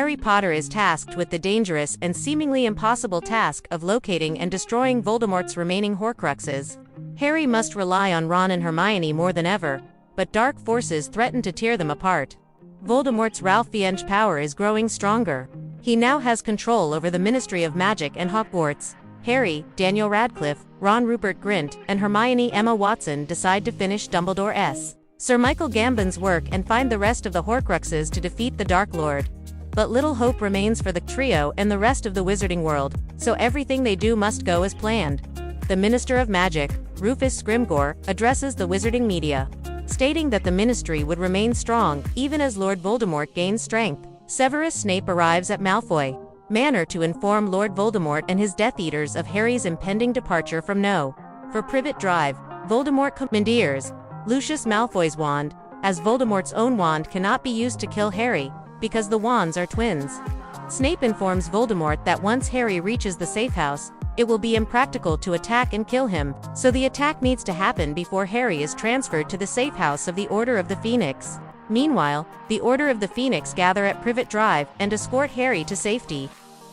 Harry Potter is tasked with the dangerous and seemingly impossible task of locating and destroying Voldemort's remaining Horcruxes. Harry must rely on Ron and Hermione more than ever, but dark forces threaten to tear them apart. Voldemort's Ralph Fiennes power is growing stronger. He now has control over the Ministry of Magic and Hogwarts. Harry, Daniel Radcliffe, Ron Rupert Grint, and Hermione Emma Watson decide to finish Dumbledore's Sir Michael Gambon's work and find the rest of the Horcruxes to defeat the Dark Lord. But little hope remains for the trio and the rest of the wizarding world, so everything they do must go as planned. The Minister of Magic, Rufus Scrimgeour, addresses the wizarding media, stating that the ministry would remain strong even as Lord Voldemort gains strength. Severus Snape arrives at Malfoy Manor to inform Lord Voldemort and his Death Eaters of Harry's impending departure from No. For Privet Drive, Voldemort commandeers Lucius Malfoy's wand, as Voldemort's own wand cannot be used to kill Harry, because the wands are twins. Snape informs Voldemort that once Harry reaches the safe house, it will be impractical to attack and kill him, so the attack needs to happen before Harry is transferred to the safe house of the Order of the Phoenix. Meanwhile, the Order of the Phoenix gather at Privet Drive and escort Harry to safety,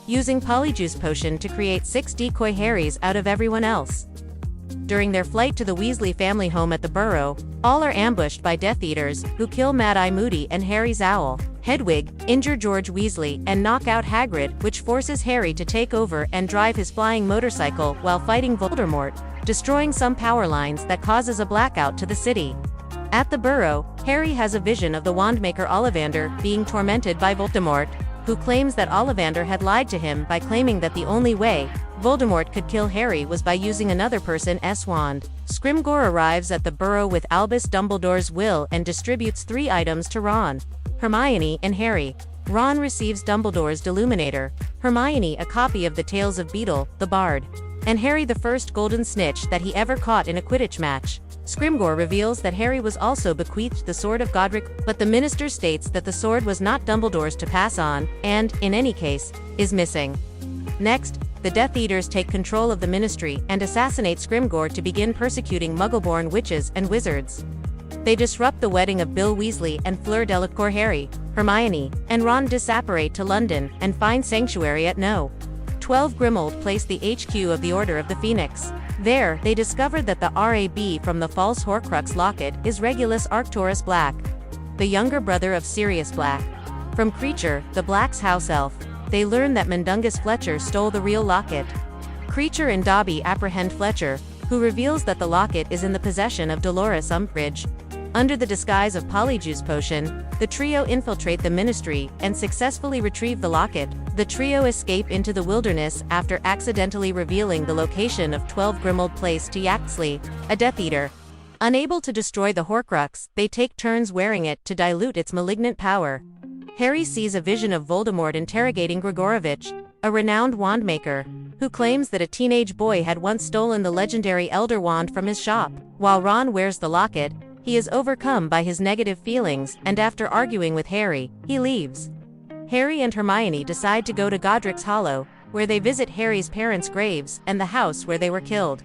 using Polyjuice Potion to create 6 decoy Harrys out of everyone else. During their flight to the Weasley family home at the Burrow, all are ambushed by Death Eaters, who kill Mad-Eye Moody and Harry's owl, Hedwig, injure George Weasley, and knock out Hagrid, which forces Harry to take over and drive his flying motorcycle while fighting Voldemort, destroying some power lines that causes a blackout to the city. At the Burrow, Harry has a vision of the Wandmaker Ollivander being tormented by Voldemort, who claims that Ollivander had lied to him by claiming that the only way Voldemort could kill Harry was by using another person's wand. Scrimgeour arrives at the Burrow with Albus Dumbledore's will and distributes 3 items to Ron, Hermione, and Harry. Ron receives Dumbledore's Deluminator, Hermione a copy of the Tales of Beedle, the Bard, and Harry the first golden snitch that he ever caught in a Quidditch match. Scrimgeour reveals that Harry was also bequeathed the Sword of Godric, but the minister states that the sword was not Dumbledore's to pass on, and, in any case, is missing. Next, the Death Eaters take control of the ministry and assassinate Scrimgeour to begin persecuting Muggle-born witches and wizards. They disrupt the wedding of Bill Weasley and Fleur Delacour. Harry, Hermione, and Ron disapparate to London and find sanctuary at No. 12 Grimmauld Place, the HQ of the Order of the Phoenix. There, they discover that the RAB from the false Horcrux locket is Regulus Arcturus Black, the younger brother of Sirius Black. From Kreacher, the Black's house elf, they learn that Mundungus Fletcher stole the real locket. Kreacher and Dobby apprehend Fletcher, who reveals that the locket is in the possession of Dolores Umbridge. Under the disguise of Polyjuice Potion, the trio infiltrate the ministry and successfully retrieve the locket. The trio escape into the wilderness after accidentally revealing the location of 12 Grimmauld Place to Yaxley, a Death Eater. Unable to destroy the Horcrux, they take turns wearing it to dilute its malignant power. Harry sees a vision of Voldemort interrogating Grigorovich, a renowned wandmaker, who claims that a teenage boy had once stolen the legendary Elder Wand from his shop. While Ron wears the locket, he is overcome by his negative feelings, and after arguing with Harry, he leaves. Harry and Hermione decide to go to Godric's Hollow, where they visit Harry's parents' graves and the house where they were killed.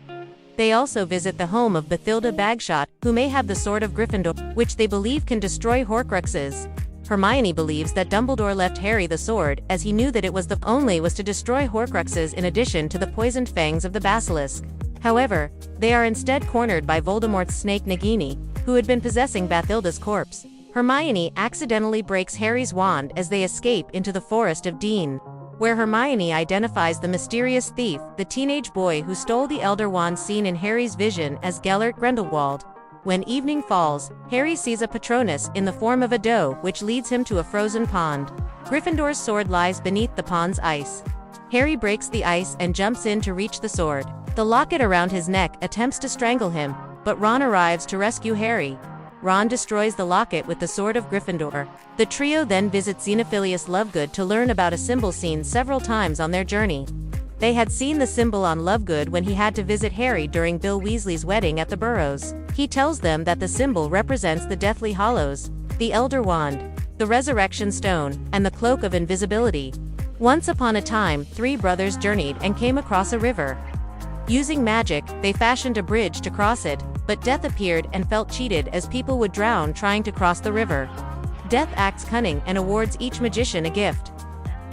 They also visit the home of Bathilda Bagshot, who may have the Sword of Gryffindor, which they believe can destroy Horcruxes. Hermione believes that Dumbledore left Harry the sword, as he knew that it was to destroy Horcruxes in addition to the poisoned fangs of the basilisk. However, they are instead cornered by Voldemort's snake Nagini, who had been possessing Bathilda's corpse. Hermione accidentally breaks Harry's wand as they escape into the Forest of Dean, where Hermione identifies the mysterious thief, the teenage boy who stole the Elder Wand seen in Harry's vision as Gellert Grindelwald. When evening falls, Harry sees a Patronus in the form of a doe, which leads him to a frozen pond. Gryffindor's sword lies beneath the pond's ice. Harry breaks the ice and jumps in to reach the sword. The locket around his neck attempts to strangle him, but Ron arrives to rescue Harry. Ron destroys the locket with the Sword of Gryffindor. The trio then visits Xenophilius Lovegood to learn about a symbol seen several times on their journey. They had seen the symbol on Lovegood when he had to visit Harry during Bill Weasley's wedding at the Burrows. He tells them that the symbol represents the Deathly Hallows, the Elder Wand, the Resurrection Stone, and the Cloak of Invisibility. Once upon a time, 3 brothers journeyed and came across a river. Using magic, they fashioned a bridge to cross it, but Death appeared and felt cheated as people would drown trying to cross the river. Death acts cunning and awards each magician a gift.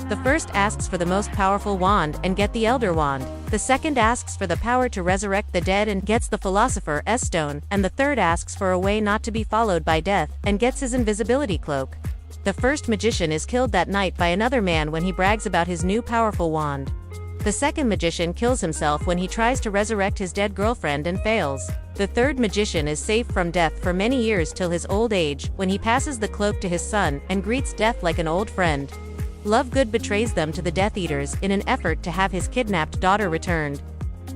The first asks for the most powerful wand and get the Elder Wand. The second asks for the power to resurrect the dead and gets the Philosopher's Stone, and the third asks for a way not to be followed by death, and gets his invisibility cloak. The first magician is killed that night by another man when he brags about his new powerful wand. The second magician kills himself when he tries to resurrect his dead girlfriend and fails. The third magician is safe from death for many years till his old age, when he passes the cloak to his son and greets death like an old friend. Lovegood betrays them to the Death Eaters in an effort to have his kidnapped daughter returned.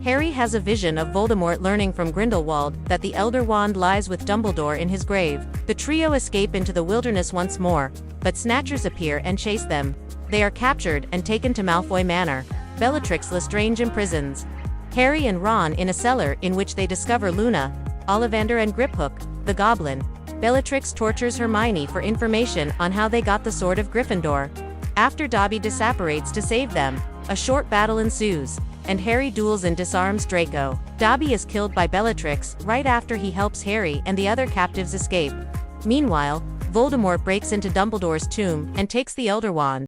Harry has a vision of Voldemort learning from Grindelwald that the Elder Wand lies with Dumbledore in his grave. The trio escape into the wilderness once more, but Snatchers appear and chase them. They are captured and taken to Malfoy Manor. Bellatrix Lestrange imprisons Harry and Ron in a cellar in which they discover Luna, Ollivander and Griphook, the Goblin. Bellatrix tortures Hermione for information on how they got the Sword of Gryffindor. After Dobby disapparates to save them, a short battle ensues, and Harry duels and disarms Draco. Dobby is killed by Bellatrix right after he helps Harry and the other captives escape. Meanwhile, Voldemort breaks into Dumbledore's tomb and takes the Elder Wand.